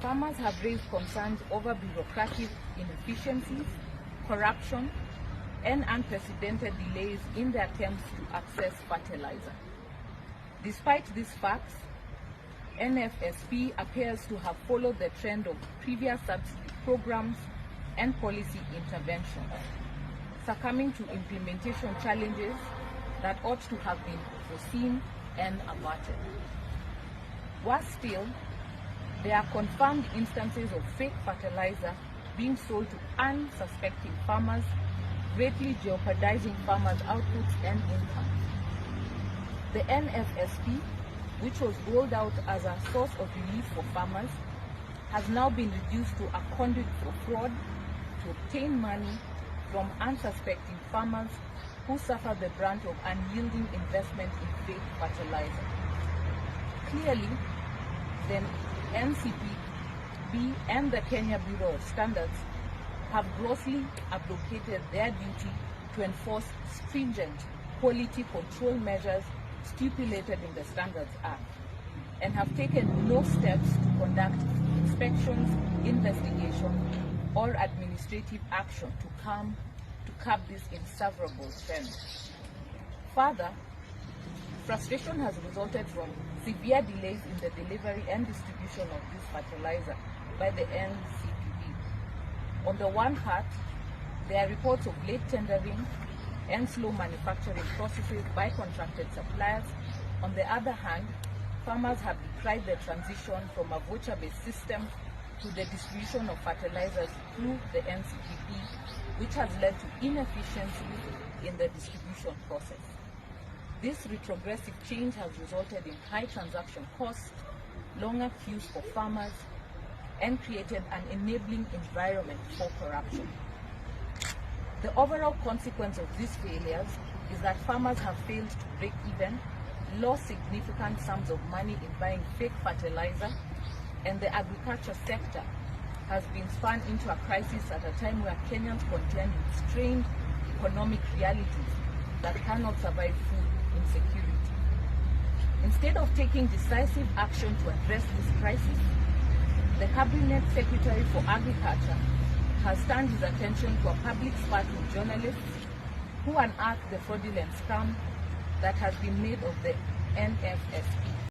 Farmers have raised concerns over bureaucratic inefficiencies, corruption, and unprecedented delays in their attempts to access fertilizer. Despite these facts, NFSP appears to have followed the trend of previous subsidy programs and policy interventions, succumbing to implementation challenges that ought to have been foreseen and averted. Worse still, there are confirmed instances of fake fertilizer being sold to unsuspecting farmers, greatly jeopardizing farmers' outputs and income. The NFSP, which was rolled out as a source of relief for farmers, has now been reduced to a conduit for fraud to obtain money from unsuspecting farmers who suffer the brunt of unyielding investment in fake fertilizer. Clearly, the NCPB and the Kenya Bureau of Standards have grossly abrogated their duty to enforce stringent quality control measures stipulated in the Standards Act, and have taken no steps to conduct inspections, investigation, or administrative action to curb this insufferable trend. Further, frustration has resulted from severe delays in the delivery and distribution of this fertilizer by the NCPB. On the one hand, there are reports of late tendering and slow manufacturing processes by contracted suppliers. On the other hand, farmers have decried the transition from a voucher-based system to the distribution of fertilizers through the NCPB, which has led to inefficiencies in the distribution process. This retrogressive change has resulted in high transaction costs, longer queues for farmers, and created an enabling environment for corruption. The overall consequence of these failures is that farmers have failed to break even, lost significant sums of money in buying fake fertilizer, and the agriculture sector has been spun into a crisis at a time where Kenyans contend with strained economic realities that cannot survive food insecurity. Instead of taking decisive action to address this crisis, the Cabinet Secretary for Agriculture has turned his attention to a public spat with journalists who unearthed the fraudulent scam that has been made of the NFSP.